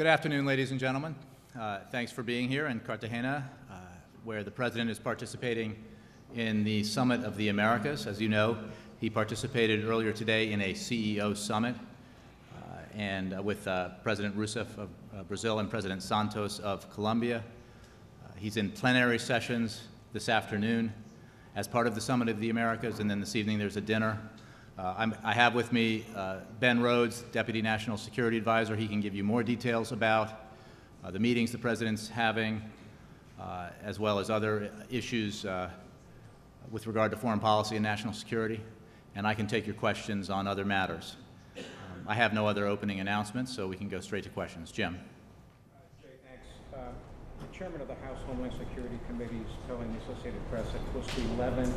Good afternoon, ladies and gentlemen. Thanks for being here in Cartagena, where the President is participating in the Summit of the Americas. As you know, he participated earlier today in a CEO summit with President Rousseff of Brazil and President Santos of Colombia. He's in plenary sessions this afternoon as part of the Summit of the Americas, and then this evening there's a dinner. I have with me Ben Rhodes, Deputy National Security Advisor. He can give you more details about the meetings the President's having, as well as other issues with regard to foreign policy and national security. And I can take your questions on other matters. I have no other opening announcements, so we can go straight to questions. Jim. Jay, thanks. The chairman of the House Homeland Security Committee is telling the Associated Press that close to 11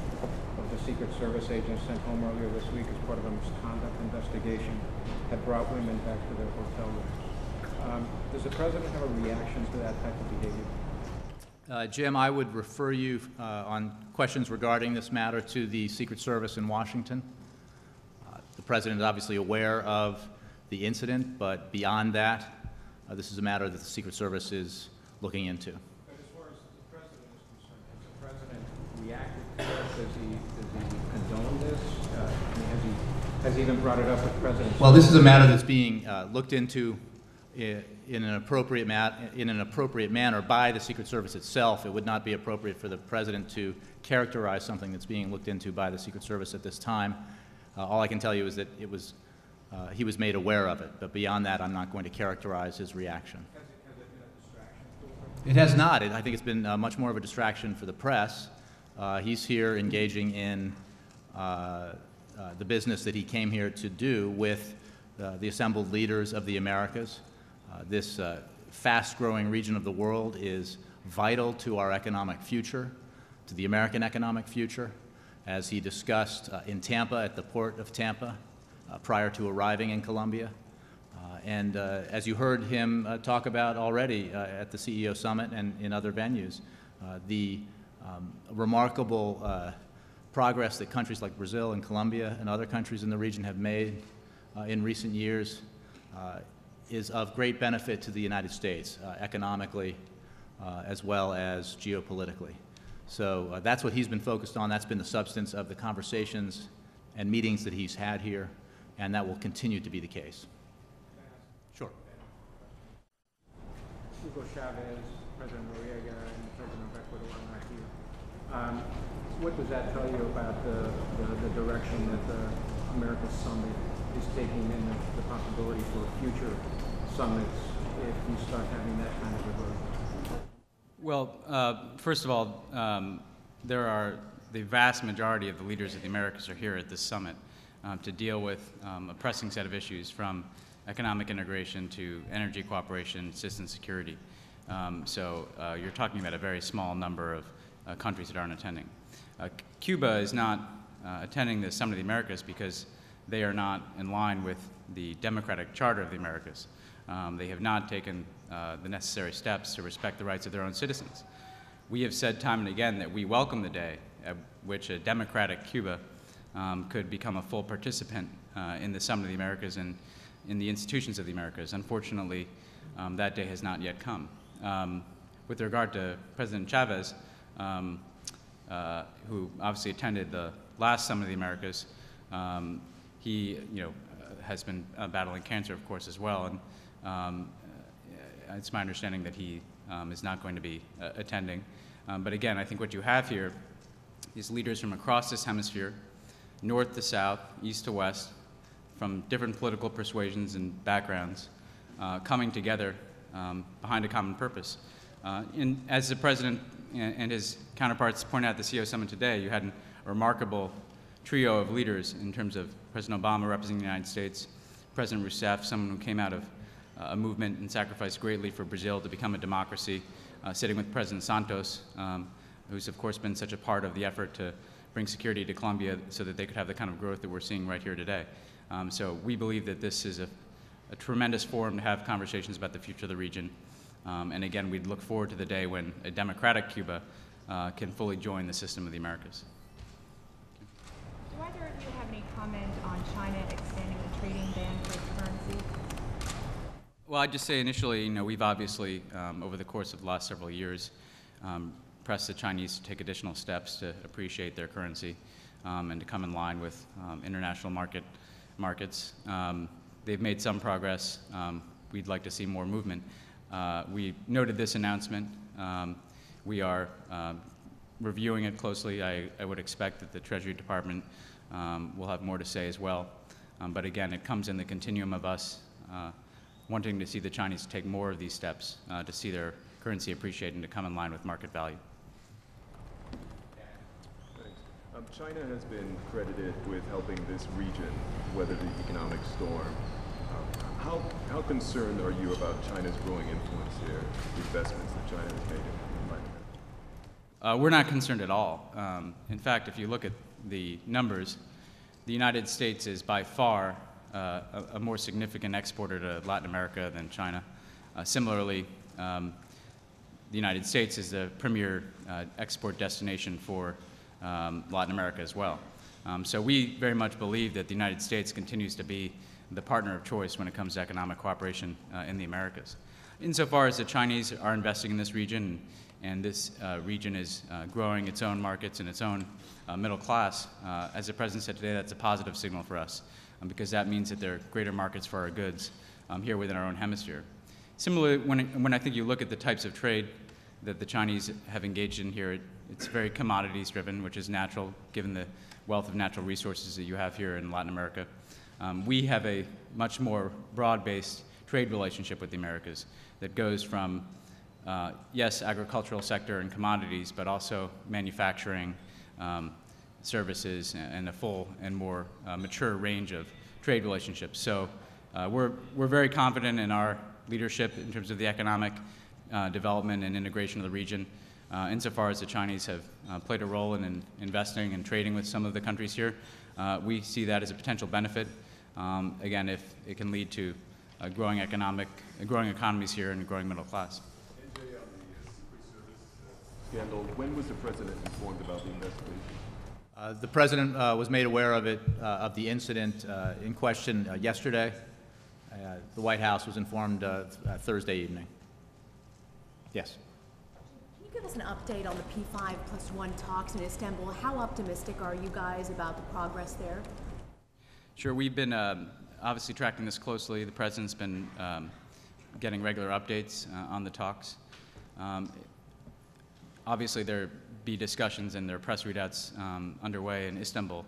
of the Secret Service agents sent home earlier this week as part of a misconduct investigation had brought women back to their hotel rooms. Does the President have a reaction to that type of behavior? Jim, I would refer you on questions regarding this matter to the Secret Service in Washington. The President is obviously aware of the incident, but beyond that, this is a matter that the Secret Service is looking into. But as far as the President is concerned, has the President reacted to this? Does he condone this? Has he even brought it up with the President? Well, this is a matter that's being looked into in an appropriate manner by the Secret Service itself. It would not be appropriate for the President to characterize something that's being looked into by the Secret Service at this time. All I can tell you is that he was made aware of it, but beyond that, I'm not going to characterize his reaction. Has it been a distraction for him? It has not. I think it's been much more of a distraction for the press. He's here engaging in the business that he came here to do with the assembled leaders of the Americas. This fast-growing region of the world is vital to our economic future, to the American economic future, as he discussed in Tampa, at the port of Tampa, prior to arriving in Colombia. And as you heard him talk about already at the CEO Summit and in other venues, the remarkable progress that countries like Brazil and Colombia and other countries in the region have made in recent years is of great benefit to the United States, economically as well as geopolitically. So that's what he's been focused on. That's been the substance of the conversations and meetings that he's had here, and that will continue to be the case. Sure. Hugo Chavez, President Noriega, and President Ecuador are not here. What does that tell you about the direction that the America Summit is taking and the possibility for future summits if you start having that kind of diversion? Well, first of all, the vast majority of the leaders of the Americas are here at this summit to deal with a pressing set of issues, from economic integration to energy cooperation, assistance security. So you're talking about a very small number of countries that aren't attending. Cuba is not attending the Summit of the Americas because they are not in line with the democratic charter of the Americas. They have not taken the necessary steps to respect the rights of their own citizens. We have said time and again that we welcome the day at which a democratic Cuba could become a full participant in the Summit of the Americas and in the institutions of the Americas. Unfortunately, that day has not yet come. With regard to President Chavez, who obviously attended the last Summit of the Americas, he has been battling cancer, of course, as well. And it's my understanding that he is not going to be attending. But again, I think what you have here is leaders from across this hemisphere, north to south, east to west, from different political persuasions and backgrounds, coming together behind a common purpose. As the President and his counterparts pointed out at the CEO Summit today, you had a remarkable trio of leaders in terms of President Obama representing the United States, President Rousseff, someone who came out of a movement and sacrificed greatly for Brazil to become a democracy, sitting with President Santos, who's of course been such a part of the effort to bring security to Colombia so that they could have the kind of growth that we're seeing right here today. So we believe that this is a tremendous forum to have conversations about the future of the region. And again, we'd look forward to the day when a democratic Cuba can fully join the system of the Americas. Do either of you have any comment on China extending the trading ban for its currency? Well, I'd just say initially, we've obviously, over the course of the last several years, pressed the Chinese to take additional steps to appreciate their currency and to come in line with international markets. They've made some progress. We'd like to see more movement. We noted this announcement. We are reviewing it closely. I would expect that the Treasury Department will have more to say as well. But again, it comes in the continuum of us wanting to see the Chinese take more of these steps to see their currency appreciate and to come in line with market value. Thanks. China has been credited with helping this region weather the economic storm. How concerned are you about China's growing influence here, the investments that China has made in Latin America? We're not concerned at all. In fact, if you look at the numbers, the United States is by far a more significant exporter to Latin America than China. Similarly, the United States is the premier export destination for Latin America as well. So we very much believe that the United States continues to be the partner of choice when it comes to economic cooperation in the Americas. Insofar as the Chinese are investing in this region, and this region is growing its own markets and its own middle class, as the President said today, that's a positive signal for us, because that means that there are greater markets for our goods here within our own hemisphere. Similarly, when I think you look at the types of trade that the Chinese have engaged in here, it's very commodities driven, which is natural given the wealth of natural resources that you have here in Latin America. We have a much more broad-based trade relationship with the Americas that goes from, yes, agricultural sector and commodities, but also manufacturing, services, and a full and more mature range of trade relationships. So we're very confident in our leadership in terms of the economic development and integration of the region. Insofar as the Chinese have played a role in investing and trading with some of the countries here, we see that as a potential benefit. Again, if it can lead to growing economies here and a growing middle class. AJ, on the Secret Service scandal, when was the President informed about the investigation? The President was made aware of it, of the incident in question yesterday. The White House was informed Thursday evening. Yes. Can you give us an update on the P5+1 talks in Istanbul? How optimistic are you guys about the progress there? Sure, we've been obviously tracking this closely. The President's been getting regular updates on the talks. Obviously, there be discussions and there are press readouts underway in Istanbul,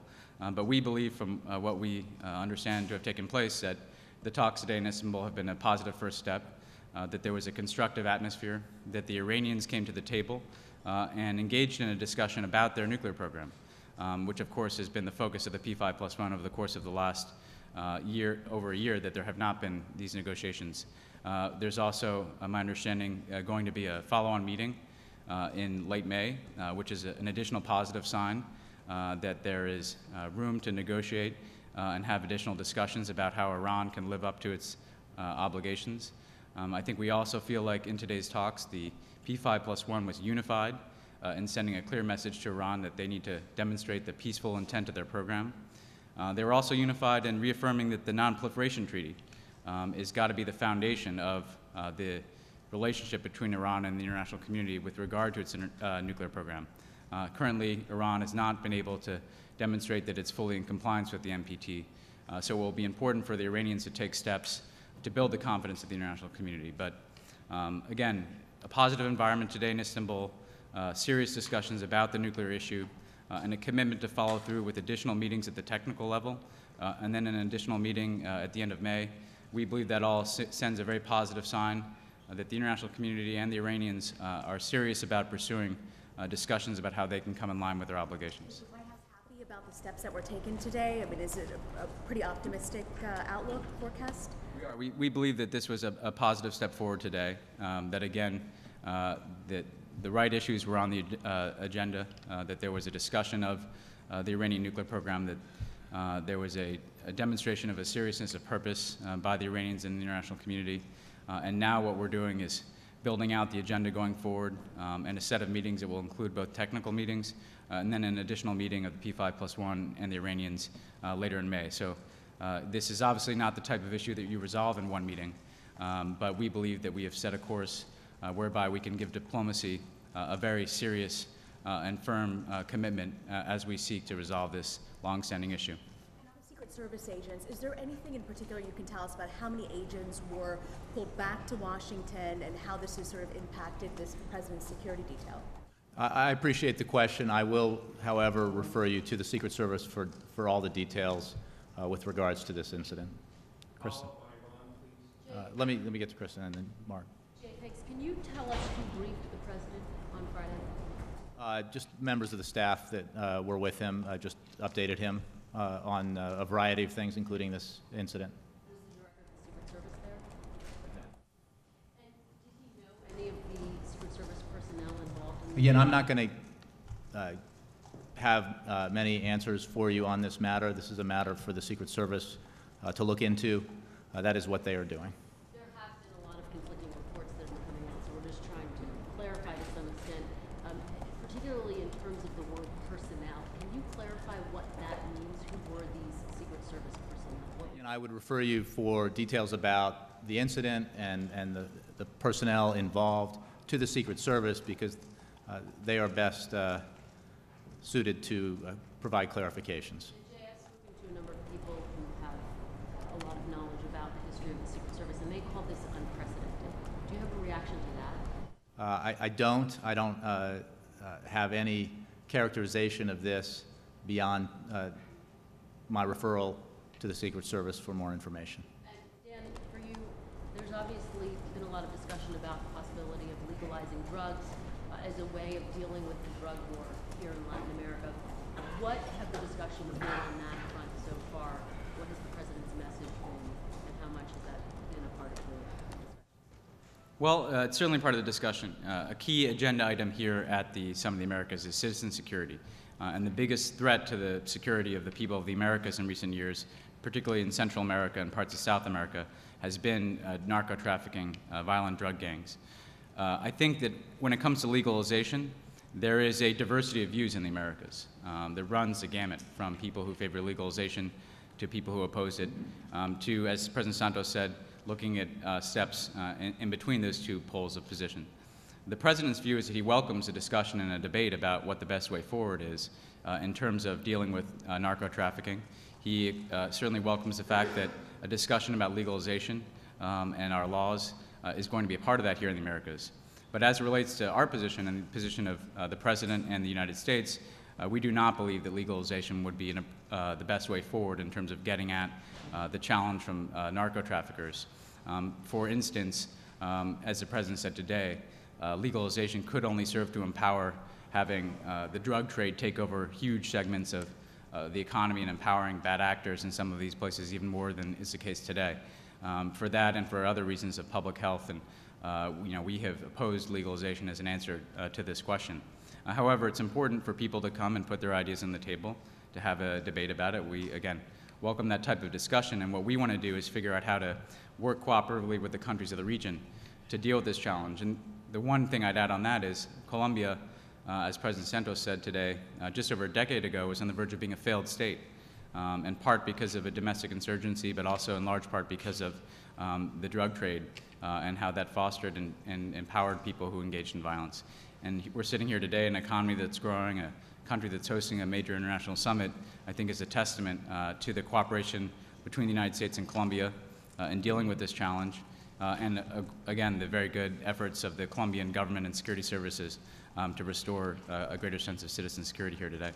but we believe from what we understand to have taken place that the talks today in Istanbul have been a positive first step, that there was a constructive atmosphere, that the Iranians came to the table and engaged in a discussion about their nuclear program, which of course has been the focus of the P5+1 over the course of the last over a year, that there have not been these negotiations. There's also, my understanding, going to be a follow-on meeting in late May, which is an additional positive sign that there is room to negotiate and have additional discussions about how Iran can live up to its obligations. I think we also feel like in today's talks, the P5+1 was unified in sending a clear message to Iran that they need to demonstrate the peaceful intent of their program. They were also unified in reaffirming that the Non-Proliferation Treaty has got to be the foundation of the relationship between Iran and the international community with regard to its nuclear program. Currently, Iran has not been able to demonstrate that it's fully in compliance with the NPT, so it will be important for the Iranians to take steps to build the confidence of the international community. But again, a positive environment today in Istanbul, serious discussions about the nuclear issue, and a commitment to follow through with additional meetings at the technical level, and then an additional meeting at the end of May. We believe that all sends a very positive sign that the international community and the Iranians are serious about pursuing discussions about how they can come in line with their obligations. Is the White House happy about the steps that were taken today? I mean, is it a pretty optimistic outlook forecast? We believe that this was a positive step forward today, that again, that the right issues were on the agenda, that there was a discussion of the Iranian nuclear program, that there was a demonstration of a seriousness of purpose by the Iranians and the international community. And now what we're doing is building out the agenda going forward and a set of meetings that will include both technical meetings and then an additional meeting of the P5+1 and the Iranians later in May. So this is obviously not the type of issue that you resolve in one meeting, but we believe that we have set a course whereby we can give diplomacy a very serious and firm commitment as we seek to resolve this long-standing issue. Secret Service agents, is there anything in particular you can tell us about how many agents were pulled back to Washington and how this has sort of impacted this president's security detail? I appreciate the question. I will, however, refer you to the Secret Service for all the details with regards to this incident. Kristen. Let me get to Kristen and then Mark. Jay, thanks. Can you tell us who briefed the president on Friday? Just members of the staff that were with him, just updated him on a variety of things, including this incident. Was the director of the Secret Service there? And did he know any of the Secret Service personnel involved in the Again, I'm not going to have many answers for you on this matter. This is a matter for the Secret Service to look into. That is what they are doing. There have been a lot of conflicting reports that have been coming out, so we're just trying to clarify to some extent, particularly in terms of the word personnel. Can you clarify what that means? Who were these Secret Service personnel? And I would refer you for details about the incident and the personnel involved to the Secret Service because they are best suited to provide clarifications. Jay, I've spoken to a number of people who have a lot of knowledge about the history of the Secret Service, and they call this unprecedented. Do you have a reaction to that? I don't. I don't have any characterization of this beyond my referral to the Secret Service for more information. And Dan, for you, there's obviously been a lot of discussion about the possibility of legalizing drugs as a way of dealing with the drug war here in Latin America. What have the discussions been on that front so far? What has the president's message been, and how much has that been a part of the discussion? Well, it's certainly part of the discussion. A key agenda item here at the Summit of the Americas is citizen security. And the biggest threat to the security of the people of the Americas in recent years, particularly in Central America and parts of South America, has been narco-trafficking, violent drug gangs. I think that when it comes to legalization, there is a diversity of views in the Americas that runs the gamut from people who favor legalization to people who oppose it, to, as President Santos said, looking at steps in between those two poles of position. The President's view is that he welcomes a discussion and a debate about what the best way forward is in terms of dealing with narco-trafficking. He certainly welcomes the fact that a discussion about legalization and our laws is going to be a part of that here in the Americas. But as it relates to our position and the position of the President and the United States, we do not believe that legalization would be the best way forward in terms of getting at the challenge from narco-traffickers. For instance, as the President said today, legalization could only serve to empower having the drug trade take over huge segments of the economy and empowering bad actors in some of these places even more than is the case today. For that and for other reasons of public health, and we have opposed legalization as an answer to this question. However, it's important for people to come and put their ideas on the table, to have a debate about it. We, again, welcome that type of discussion, and what we want to do is figure out how to work cooperatively with the countries of the region to deal with this challenge. And the one thing I'd add on that is Colombia, as President Santos said today, just over a decade ago was on the verge of being a failed state, in part because of a domestic insurgency, but also in large part because of the drug trade and how that fostered and empowered people who engaged in violence. And we're sitting here today in an economy that's growing, a country that's hosting a major international summit, I think is a testament to the cooperation between the United States and Colombia in dealing with this challenge, and again, the very good efforts of the Colombian government and security services to restore a greater sense of citizen security here today.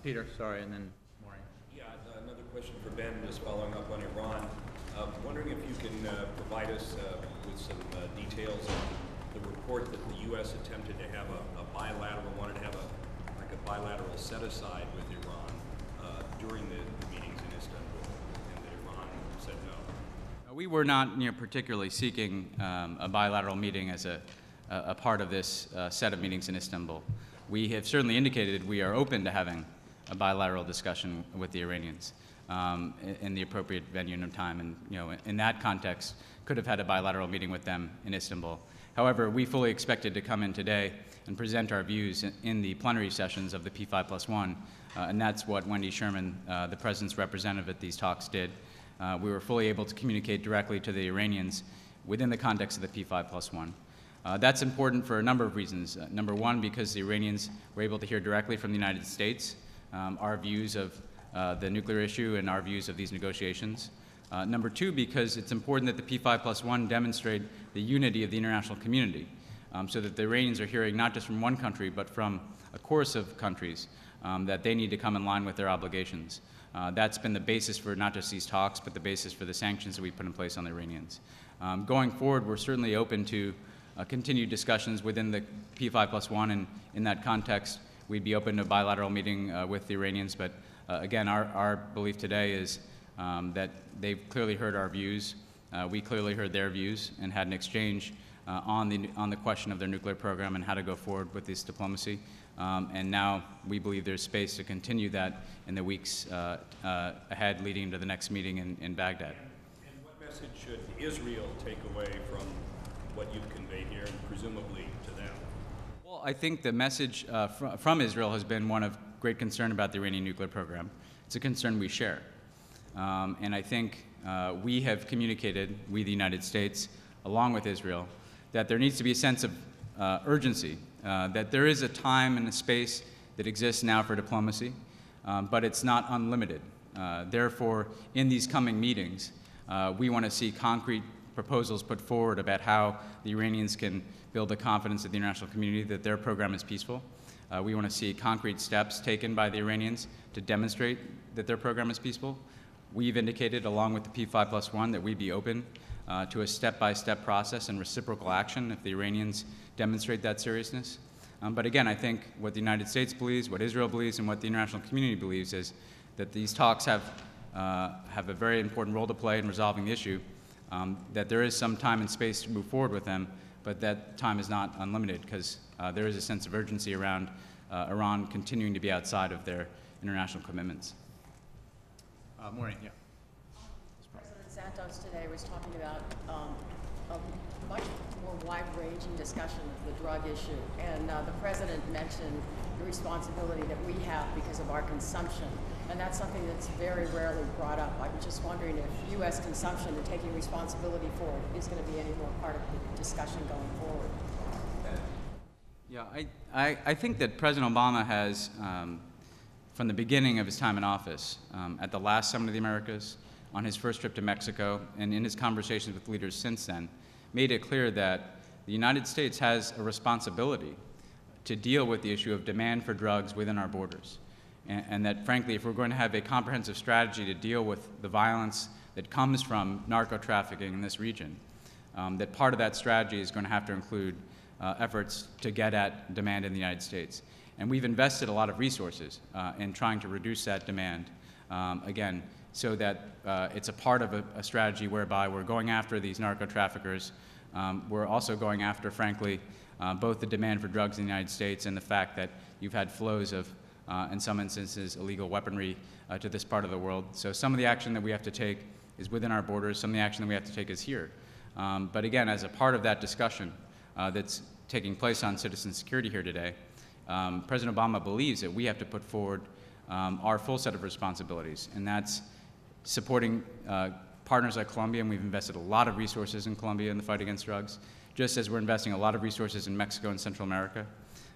Peter, sorry, and then Maureen. Yeah, another question for Ben, just following up on Iran. Wondering if you can provide us with some details on the report that the U.S. attempted to have wanted to have a bilateral set-aside with Iran during the meetings in Istanbul, and that Iran said no. We were not particularly seeking a bilateral meeting as a part of this set of meetings in Istanbul. We have certainly indicated we are open to having a bilateral discussion with the Iranians in the appropriate venue and time, and in that context could have had a bilateral meeting with them in Istanbul. However, we fully expected to come in today and present our views in the plenary sessions of the P5+1, and that's what Wendy Sherman, the President's representative at these talks, did. we were fully able to communicate directly to the Iranians within the context of the P5+1. That's important for a number of reasons. Number one, because the Iranians were able to hear directly from the United States our views of the nuclear issue and our views of these negotiations. Number two, because it's important that the P5+1 demonstrate the unity of the international community, so that the Iranians are hearing not just from one country, but from a chorus of countries that they need to come in line with their obligations. That's been the basis for not just these talks, but the basis for the sanctions that we put in place on the Iranians. Going forward, we're certainly open to continued discussions within the P5+1, and in that context, we'd be open to a bilateral meeting with the Iranians. But again, our belief today is that they've clearly heard our views. We clearly heard their views and had an exchange on the question of their nuclear program and how to go forward with this diplomacy. And now we believe there's space to continue that in the weeks ahead leading to the next meeting in Baghdad. And what message should Israel take away from what you've conveyed here and presumably to them? Well, I think the message from Israel has been one of great concern about the Iranian nuclear program. It's a concern we share. And I think we have communicated, we the United States, along with Israel, that there needs to be a sense of urgency, that there is a time and a space that exists now for diplomacy, but it's not unlimited. Therefore, in these coming meetings, we want to see concrete proposals put forward about how the Iranians can build the confidence of the international community that their program is peaceful. We want to see concrete steps taken by the Iranians to demonstrate that their program is peaceful. We've indicated, along with the P5+1, that we'd be open to a step-by-step process and reciprocal action if the Iranians demonstrate that seriousness. But again, I think what the United States believes, what Israel believes, and what the international community believes is that these talks have a very important role to play in resolving the issue, that there is some time and space to move forward with them, but that time is not unlimited because there is a sense of urgency around Iran continuing to be outside of their international commitments. Maureen, yeah. President Santos today was talking about a much more wide-ranging discussion of the drug issue, and the president mentioned the responsibility that we have because of our consumption, and that's something that's very rarely brought up. I'm just wondering if U.S. consumption and taking responsibility for it is going to be any more part of the discussion going forward. Yeah, I think that President Obama has, from the beginning of his time in office, at the last Summit of the Americas, on his first trip to Mexico, and in his conversations with leaders since then, made it clear that the United States has a responsibility to deal with the issue of demand for drugs within our borders. And that, frankly, if we're going to have a comprehensive strategy to deal with the violence that comes from narco-trafficking in this region, that part of that strategy is going to have to include efforts to get at demand in the United States. And we've invested a lot of resources in trying to reduce that demand, again, so that it's a part of a strategy whereby we're going after these narco-traffickers. We're also going after, frankly, both the demand for drugs in the United States and the fact that you've had flows of, in some instances, illegal weaponry to this part of the world. So some of the action that we have to take is within our borders. Some of the action that we have to take is here. But again, as a part of that discussion that's taking place on citizen security here today, President Obama believes that we have to put forward our full set of responsibilities, and that's supporting partners like Colombia, and we've invested a lot of resources in Colombia in the fight against drugs, just as we're investing a lot of resources in Mexico and Central America,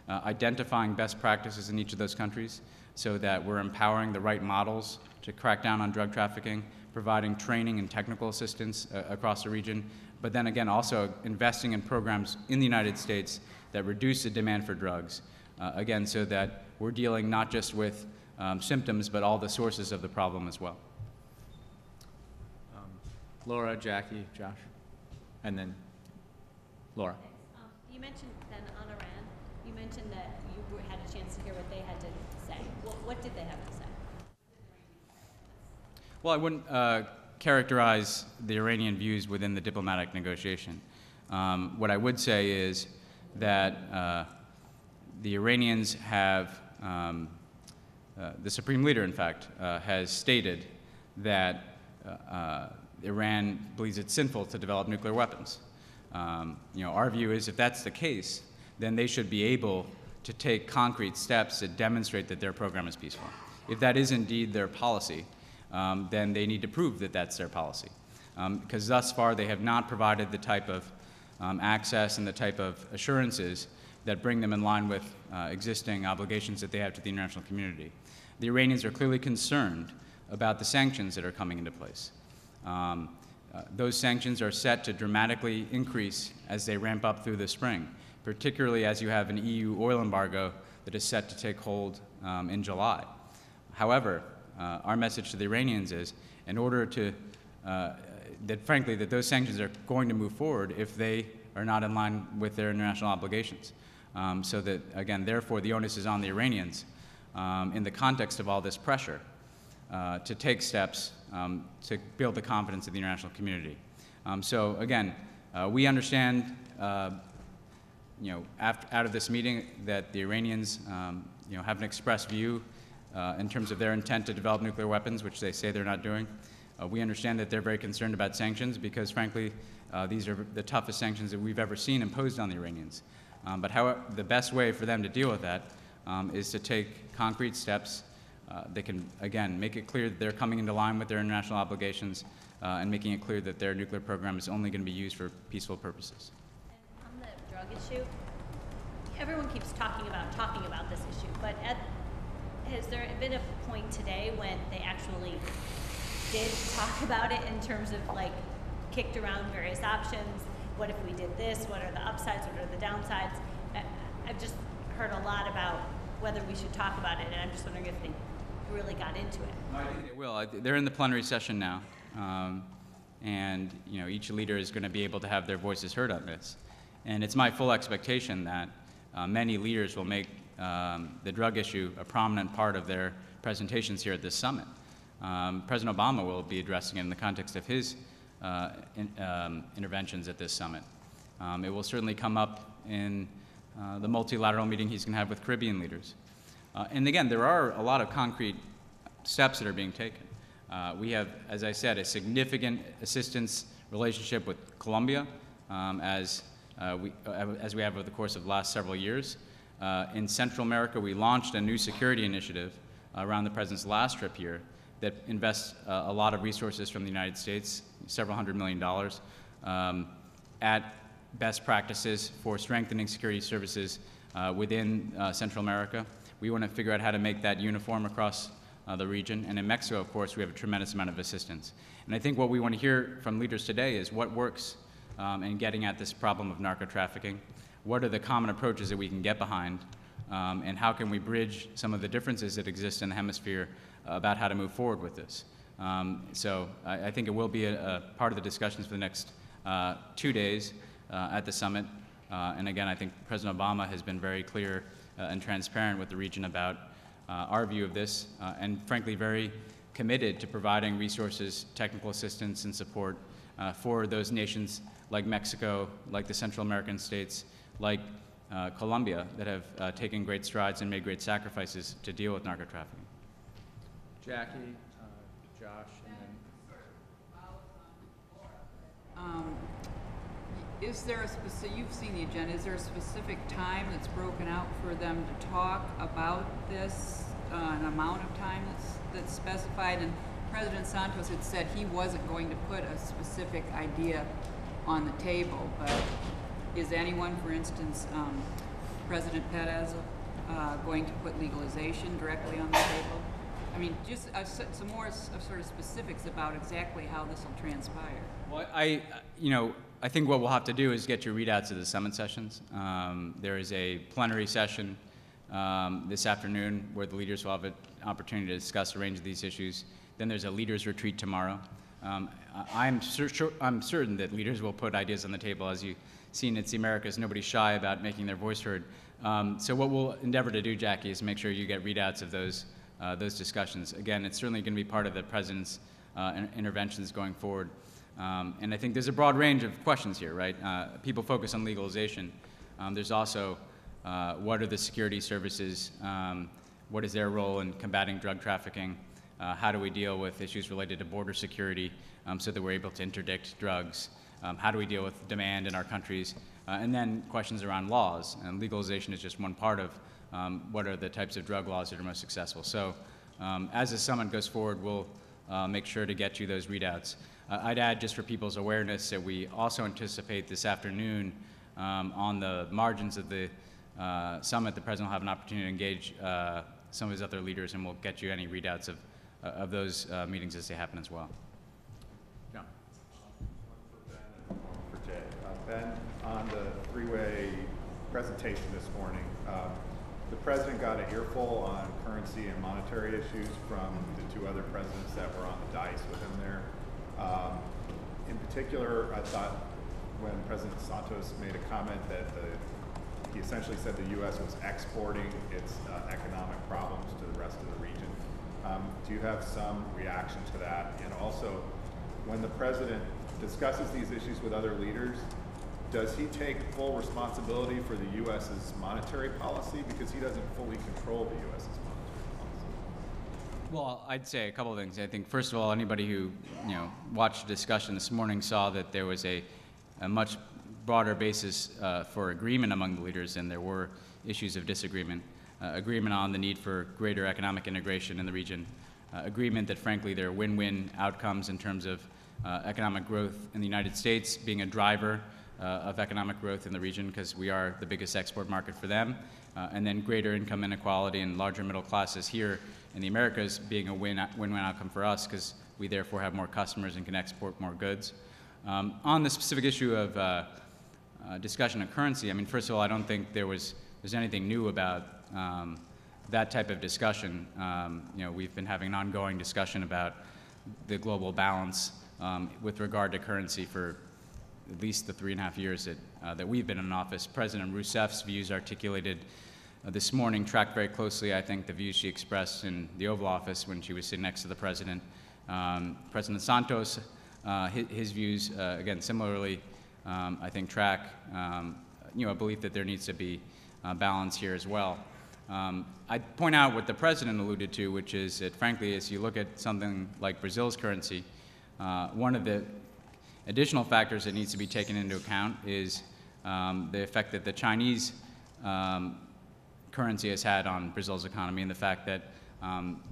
identifying best practices in each of those countries so that we're empowering the right models to crack down on drug trafficking, providing training and technical assistance across the region, but then again also investing in programs in the United States that reduce the demand for drugs, again, so that we're dealing not just with symptoms, but all the sources of the problem as well. Laura, Jackie, Josh, and then Laura. You mentioned then on Iran, you mentioned that you had a chance to hear what they had to say. What did they have to say? Well, I wouldn't characterize the Iranian views within the diplomatic negotiation. What I would say is that the Iranians have, the Supreme Leader, in fact, has stated that Iran believes it's sinful to develop nuclear weapons. Our view is if that's the case, then they should be able to take concrete steps that demonstrate that their program is peaceful. If that is indeed their policy, then they need to prove that that's their policy. Because thus far they have not provided the type of access and the type of assurances that bring them in line with existing obligations that they have to the international community. The Iranians are clearly concerned about the sanctions that are coming into place. Those sanctions are set to dramatically increase as they ramp up through the spring, particularly as you have an EU oil embargo that is set to take hold in July. However, our message to the Iranians is, in order to, frankly, that those sanctions are going to move forward if they are not in line with their international obligations. So that, again, therefore, the onus is on the Iranians in the context of all this pressure to take steps to build the confidence of the international community. So again, we understand, out of this meeting that the Iranians, have an expressed view in terms of their intent to develop nuclear weapons, which they say they're not doing. We understand that they're very concerned about sanctions because, frankly, these are the toughest sanctions that we've ever seen imposed on the Iranians. But the best way for them to deal with that is to take concrete steps that can, again, make it clear that they're coming into line with their international obligations and making it clear that their nuclear program is only going to be used for peaceful purposes. And on the drug issue, everyone keeps talking about this issue, but has there been a point today when they actually did talk about it in terms of, like, kicked around various options? What if we did this? What are the upsides? What are the downsides? I've just heard a lot about whether we should talk about it, and I'm just wondering if they really got into it. I think they will. They're in the plenary session now, and each leader is going to be able to have their voices heard on this. And it's my full expectation that many leaders will make the drug issue a prominent part of their presentations here at this summit. President Obama will be addressing it in the context of his interventions at this summit. It will certainly come up in the multilateral meeting he's going to have with Caribbean leaders. And again, there are a lot of concrete steps that are being taken. We have, as I said, a significant assistance relationship with Colombia, as we have over the course of the last several years. In Central America, we launched a new security initiative around the President's last trip here that invests a lot of resources from the United States, several $100 million, at best practices for strengthening security services within Central America. We want to figure out how to make that uniform across the region. And in Mexico, of course, we have a tremendous amount of assistance. And I think what we want to hear from leaders today is what works in getting at this problem of narco-trafficking. What are the common approaches that we can get behind? And how can we bridge some of the differences that exist in the hemisphere about how to move forward with this? So I think it will be a part of the discussions for the next 2 days at the summit. And again, I think President Obama has been very clear and transparent with the region about our view of this, and frankly very committed to providing resources, technical assistance, and support for those nations like Mexico, like the Central American states, like Colombia, that have taken great strides and made great sacrifices to deal with narco-trafficking. Jackie, Josh, and then... Is there a specific, you've seen the agenda, is there a specific time that's broken out for them to talk about this, an amount of time that's specified? And President Santos had said he wasn't going to put a specific idea on the table, but is anyone, for instance, President Perez, going to put legalization directly on the table? I mean, just some more sort of specifics about exactly how this will transpire. Well, I think what we'll have to do is get your readouts of the summit sessions. There is a plenary session this afternoon where the leaders will have an opportunity to discuss a range of these issues. Then there's a leaders retreat tomorrow. I'm certain that leaders will put ideas on the table. As you've seen, it's the Americas. Nobody's shy about making their voice heard. So what we'll endeavor to do, Jackie, is make sure you get readouts of those discussions. Again, it's certainly going to be part of the President's interventions going forward. And I think there's a broad range of questions here, right? People focus on legalization. There's also what are the security services? What is their role in combating drug trafficking? How do we deal with issues related to border security so that we're able to interdict drugs? How do we deal with demand in our countries? And then questions around laws. And legalization is just one part of what are the types of drug laws that are most successful. So as the summit goes forward, we'll make sure to get you those readouts. I'd add, just for people's awareness, that we also anticipate this afternoon on the margins of the summit, the President will have an opportunity to engage some of his other leaders, and we'll get you any readouts of those meetings as they happen as well. John. One for Jay. Ben, on the three-way presentation this morning, the President got an earful on currency and monetary issues from the two other presidents that were on the dais with him there. In particular, I thought when President Santos made a comment that he essentially said the U.S. was exporting its economic problems to the rest of the region. Do you have some reaction to that? And also, when the President discusses these issues with other leaders, does he take full responsibility for the U.S.'s monetary policy, because he doesn't fully control the U.S.'s monetary policy? Well, I'd say a couple of things. I think, first of all, anybody who watched the discussion this morning saw that there was a much broader basis for agreement among the leaders, and there were issues of disagreement. Agreement on the need for greater economic integration in the region. Agreement that, frankly, there are win-win outcomes in terms of economic growth in the United States being a driver of economic growth in the region, because we are the biggest export market for them, and then greater income inequality and larger middle classes here in the Americas being a win-win outcome for us, because we therefore have more customers and can export more goods. On the specific issue of discussion of currency, I mean, first of all, I don't think there's anything new about that type of discussion. We've been having an ongoing discussion about the global balance with regard to currency for at least the 3.5 years that we've been in office. President Rousseff's views articulated this morning tracked very closely, I think, the views she expressed in the Oval Office when she was sitting next to the President. President Santos, his views, again, similarly, I think track a belief that there needs to be balance here as well. I'd point out what the President alluded to, which is that, frankly, as you look at something like Brazil's currency, one of the additional factors that needs to be taken into account is the effect that the Chinese currency has had on Brazil's economy, and the fact that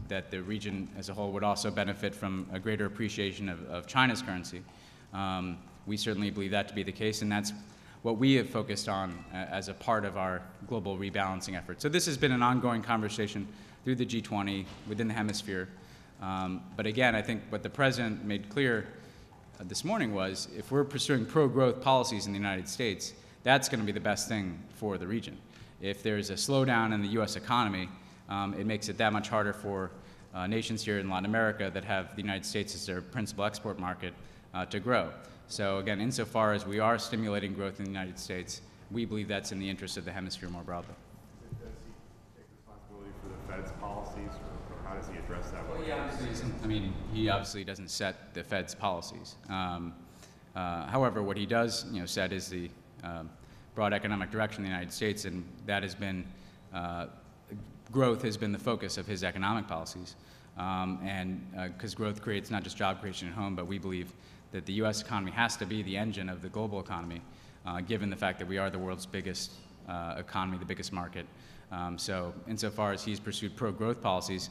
that the region as a whole would also benefit from a greater appreciation of China's currency. We certainly believe that to be the case, and that's what we have focused on as a part of our global rebalancing effort. So this has been an ongoing conversation through the G20, within the hemisphere. But again, I think what the President made clear this morning was, if we're pursuing pro-growth policies in the United States, that's going to be the best thing for the region. If there's a slowdown in the U.S. economy, it makes it that much harder for nations here in Latin America that have the United States as their principal export market to grow. So again, insofar as we are stimulating growth in the United States, we believe that's in the interest of the hemisphere more broadly. Does he take responsibility for the Fed's policies, or how does he address that? Well, he obviously doesn't set the Fed's policies. However, what he does set is the broad economic direction of the United States, and that has been growth has been the focus of his economic policies. And because growth creates not just job creation at home, but we believe that the U.S. economy has to be the engine of the global economy, given the fact that we are the world's biggest economy, the biggest market. So insofar as he's pursued pro-growth policies,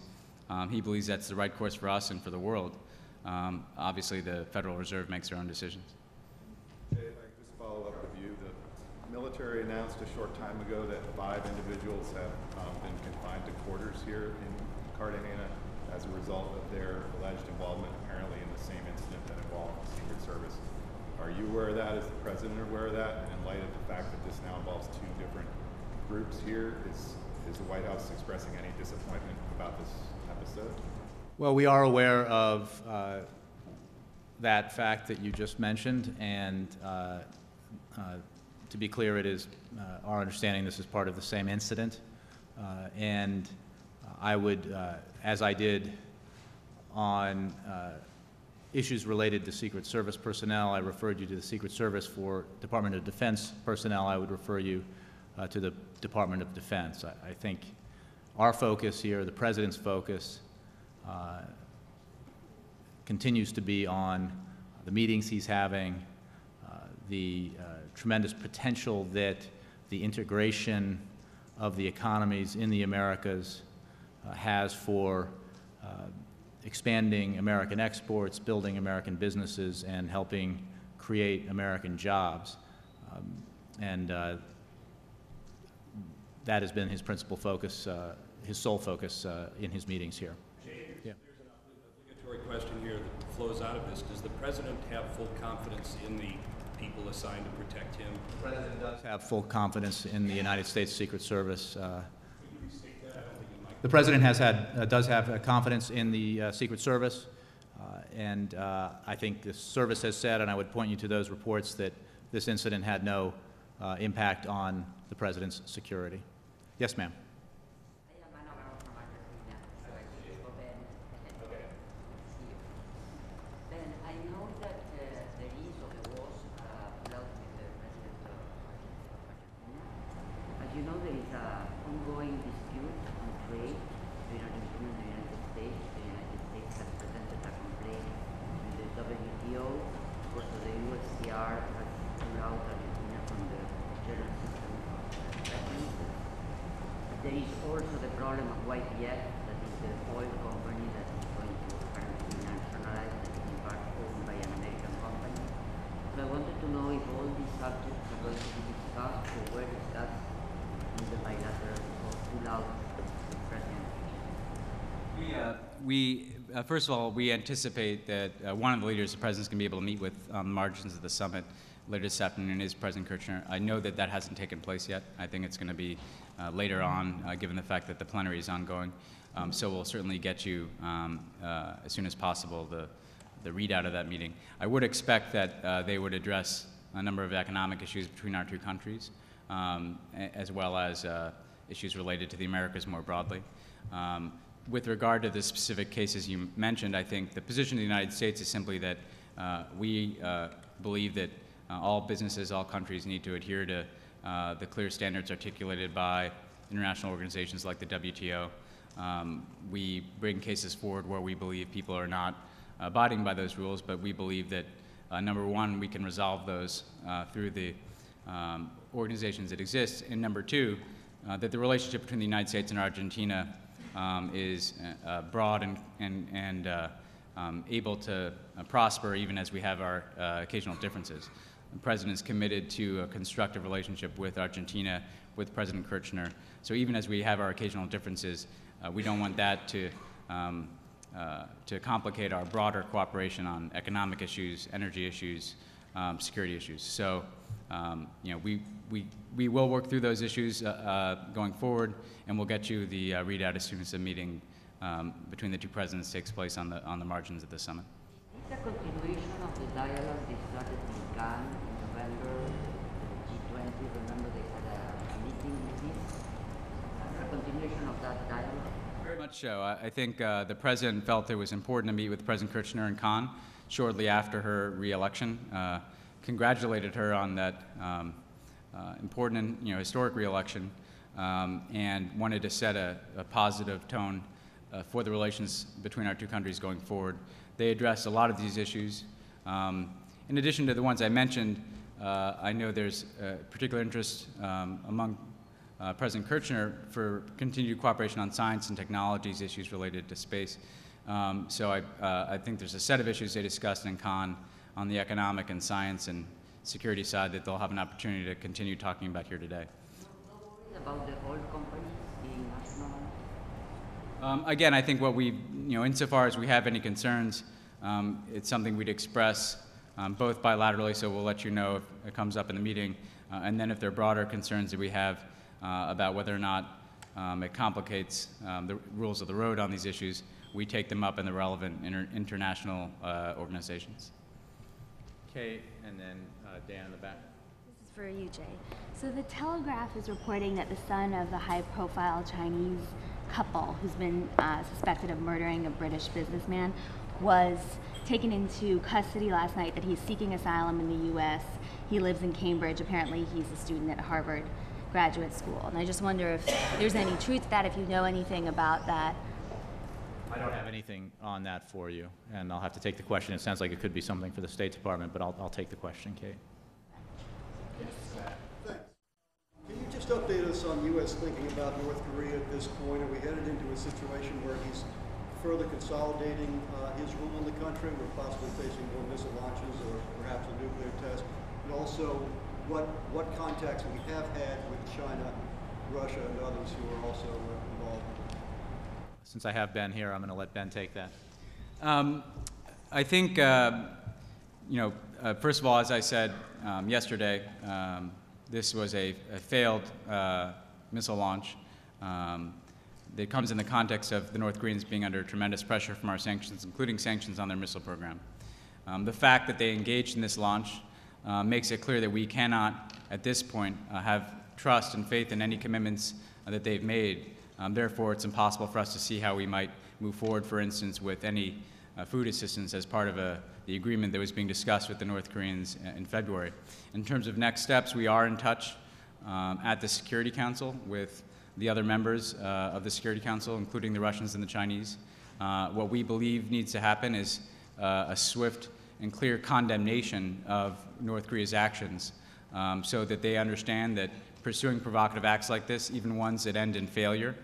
he believes that's the right course for us and for the world. Obviously, the Federal Reserve makes their own decisions. If I could just follow up with you. The military announced a short time ago that 5 individuals have been confined to quarters here in Cartagena as a result of their alleged involvement, apparently, in the same incident that involved the Secret Service. Are you aware of that? Is the President aware of that? And in light of the fact that this now involves 2 different groups here, is the White House expressing any disappointment about this episode? Well, we are aware of that fact that you just mentioned, and to be clear, it is our understanding this is part of the same incident. And I would, as I did on issues related to Secret Service personnel, I referred you to the Secret Service. For Department of Defense personnel, I would refer you to the Department of Defense. I think our focus here, the President's focus, continues to be on the meetings he's having, the tremendous potential that the integration of the economies in the Americas has for expanding American exports, building American businesses, and helping create American jobs. That has been his principal focus, his sole focus in his meetings here. Yeah. There's an obligatory question here that flows out of this. Does the President have full confidence in the people assigned to protect him? The President does have full confidence in the United States Secret Service. The President does have confidence in the Secret Service, and I think the service has said, and I would point you to those reports, that this incident had no impact on the President's security. Yes, ma'am. Ben, I know that there is or there was blood with the President of Argentina. As you know, there is an ongoing dispute on trade between Argentina and the United States. The United States has presented a complaint to the WTO. Also, the USTR has ruled out Argentina from the general system of preferences. There is also the problem of YPF, that is the oil company that is going to apparently be nationalized, that is in part owned by an American company. So I wanted to know if all these subjects are going to be discussed or were discussed in the bilateral or pull-out with President. First of all, we anticipate that one of the leaders, the President's going to be able to meet with on the margins of the summit later this afternoon is President Kirchner. I know that that hasn't taken place yet. I think it's going to be later on, given the fact that the plenary is ongoing. So we'll certainly get you, as soon as possible, the readout of that meeting. I would expect that they would address a number of economic issues between our two countries, as well as issues related to the Americas more broadly. With regard to the specific cases you mentioned, I think the position of the United States is simply that we believe that all businesses, all countries need to adhere to the clear standards articulated by international organizations like the WTO. We bring cases forward where we believe people are not abiding by those rules, but we believe that, number one, we can resolve those through the organizations that exist, and number two, that the relationship between the United States and Argentina is broad and able to prosper even as we have our occasional differences. The President is committed to a constructive relationship with Argentina, with President Kirchner. So even as we have our occasional differences, we don't want that to complicate our broader cooperation on economic issues, energy issues, security issues. So we will work through those issues going forward, and we'll get you the readout as soon as the meeting between the two presidents takes place on the margins of the summit. It's a continuation of the dialogue they started in Cannes in November, G20. Remember they had a meeting with this? A continuation of that dialogue? Very much so. I think the President felt it was important to meet with President Kirchner in Cannes shortly after her re-election. Congratulated her on that important and historic re-election, and wanted to set a positive tone for the relations between our two countries going forward. They addressed a lot of these issues. In addition to the ones I mentioned, I know there's particular interest among President Kirchner for continued cooperation on science and technologies, issues related to space. So I think there's a set of issues they discussed in Cannes on the economic and science and security side that they'll have an opportunity to continue talking about here today. About the oil companies being nationalized? Again, I think what we, insofar as we have any concerns, it's something we'd express both bilaterally, so we'll let you know if it comes up in the meeting, and then if there are broader concerns that we have about whether or not it complicates the rules of the road on these issues, we take them up in the relevant international organizations. Okay, and then Dan in the back. This is for you, Jay. So the Telegraph is reporting that the son of the high-profile Chinese couple who's been suspected of murdering a British businessman was taken into custody last night, that he's seeking asylum in the U.S. He lives in Cambridge. Apparently he's a student at Harvard Graduate School. And I just wonder if there's any truth to that, if you know anything about that. I don't have anything on that for you, and I'll have to take the question. It sounds like it could be something for the State Department, but I'll take the question, Kate. Thanks. Can you just update us on U.S. thinking about North Korea at this point? Are we headed into a situation where he's further consolidating his rule in the country? We're possibly facing more missile launches or perhaps a nuclear test. And also, what contacts we have had with China, Russia, and others who are also involved. Since I have Ben here, I'm going to let Ben take that. I think, first of all, as I said yesterday, this was a failed missile launch that comes in the context of the North Koreans being under tremendous pressure from our sanctions, including sanctions on their missile program. The fact that they engaged in this launch makes it clear that we cannot, at this point, have trust and faith in any commitments that they've made. Therefore, it's impossible for us to see how we might move forward, for instance, with any food assistance as part of the agreement that was being discussed with the North Koreans in February. In terms of next steps, we are in touch at the Security Council with the other members of the Security Council, including the Russians and the Chinese. What we believe needs to happen is a swift and clear condemnation of North Korea's actions so that they understand that pursuing provocative acts like this, even ones that end in failure,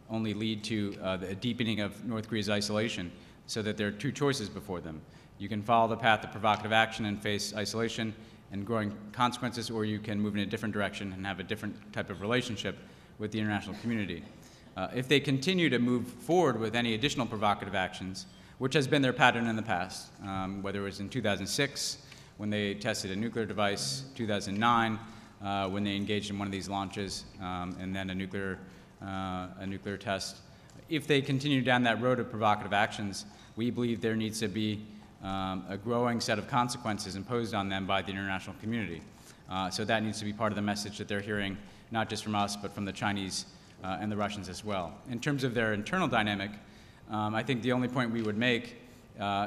only lead to the deepening of North Korea's isolation, so that there are two choices before them. You can follow the path of provocative action and face isolation and growing consequences, or you can move in a different direction and have a different type of relationship with the international community. If they continue to move forward with any additional provocative actions, which has been their pattern in the past, whether it was in 2006 when they tested a nuclear device, 2009 when they engaged in one of these launches, and then a nuclear test. If they continue down that road of provocative actions, we believe there needs to be a growing set of consequences imposed on them by the international community. So that needs to be part of the message that they're hearing, not just from us, but from the Chinese and the Russians as well. In terms of their internal dynamic, I think the only point we would make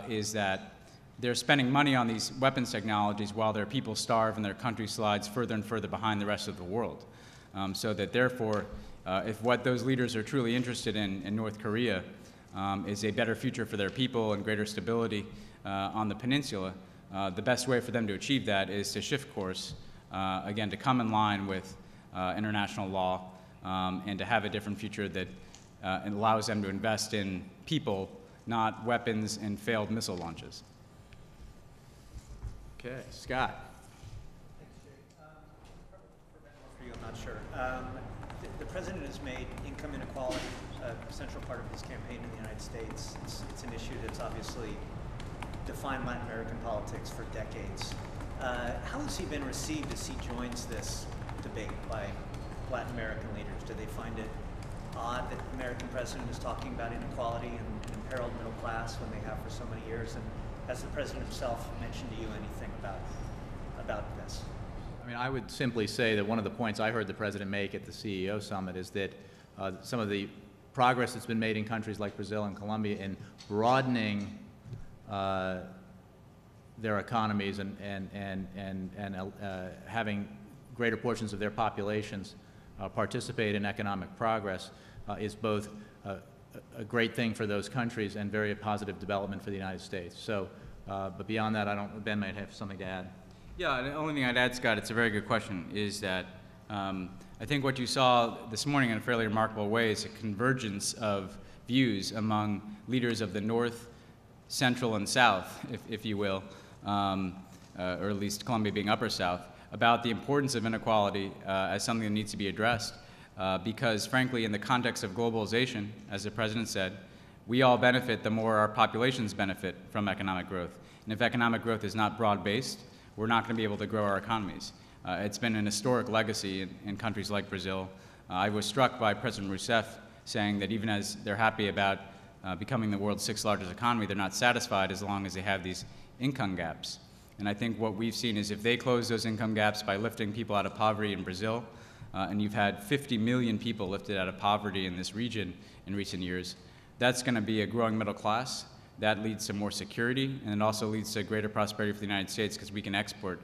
is that they're spending money on these weapons technologies while their people starve and their country slides further and further behind the rest of the world. So that therefore, if what those leaders are truly interested in North Korea is a better future for their people and greater stability on the peninsula, the best way for them to achieve that is to shift course, again, to come in line with international law and to have a different future that allows them to invest in people, not weapons and failed missile launches. Okay, Scott. Thanks, Jay. For you, I'm not sure. The president has made income inequality a central part of his campaign in the United States. It's an issue that's obviously defined Latin American politics for decades. How has he been received as he joins this debate by Latin American leaders? Do they find it odd that the American president is talking about inequality and an imperiled middle class when they have for so many years? And has the president himself mentioned to you anything about this? I mean, I would simply say that one of the points I heard the president make at the CEO summit is that some of the progress that's been made in countries like Brazil and Colombia in broadening their economies and having greater portions of their populations participate in economic progress is both a great thing for those countries and very positive development for the United States. So, but beyond that, Ben might have something to add. Yeah, the only thing I'd add, Scott, it's a very good question, is that I think what you saw this morning in a fairly remarkable way is a convergence of views among leaders of the North, Central, and South, if you will, or at least Colombia being Upper South, about the importance of inequality as something that needs to be addressed. Because frankly, in the context of globalization, as the president said, we all benefit the more our populations benefit from economic growth. And if economic growth is not broad-based, we're not going to be able to grow our economies. It's been an historic legacy in countries like Brazil. I was struck by President Rousseff saying that even as they're happy about becoming the world's 6th largest economy, they're not satisfied as long as they have these income gaps. And I think what we've seen is if they close those income gaps by lifting people out of poverty in Brazil, and you've had 50 million people lifted out of poverty in this region in recent years, that's going to be a growing middle class. That leads to more security, and it also leads to greater prosperity for the United States because we can export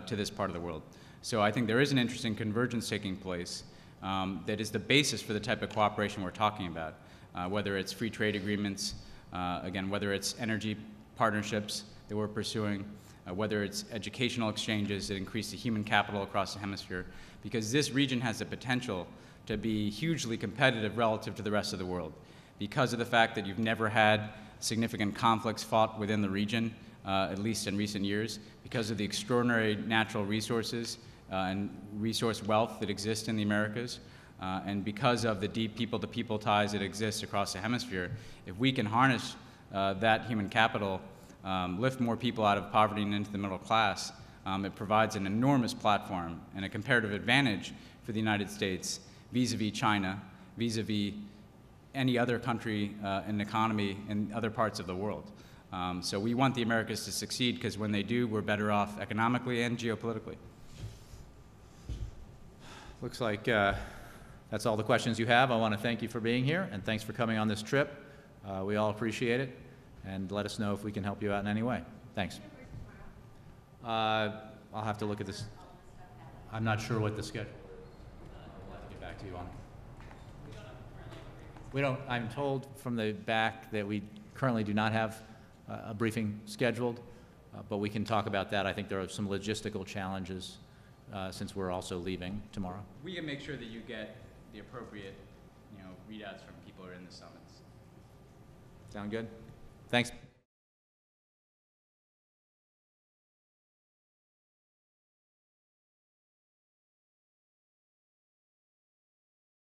to this part of the world. So I think there is an interesting convergence taking place that is the basis for the type of cooperation we're talking about, whether it's free trade agreements, again, whether it's energy partnerships that we're pursuing, whether it's educational exchanges that increase the human capital across the hemisphere, because this region has the potential to be hugely competitive relative to the rest of the world. because of the fact that you've never had significant conflicts fought within the region, at least in recent years, because of the extraordinary natural resources and resource wealth that exist in the Americas, and because of the deep people-to-people ties that exist across the hemisphere. If we can harness that human capital, lift more people out of poverty and into the middle class, it provides an enormous platform and a comparative advantage for the United States vis-a-vis China, vis-a-vis any other country and economy in other parts of the world. So we want the Americas to succeed, because when they do, we're better off economically and geopolitically. Looks like that's all the questions you have. I want to thank you for being here, and thanks for coming on this trip. We all appreciate it, and let us know if we can help you out in any way. Thanks. I'll have to look at this. I'm not sure what the schedule is. We'll have to get back to you on it. We don't, I'm told from the back that we currently do not have a briefing scheduled, but we can talk about that. I think there are some logistical challenges since we're also leaving tomorrow. We can make sure that you get the appropriate, readouts from people who are in the summits. Sound good? Thanks.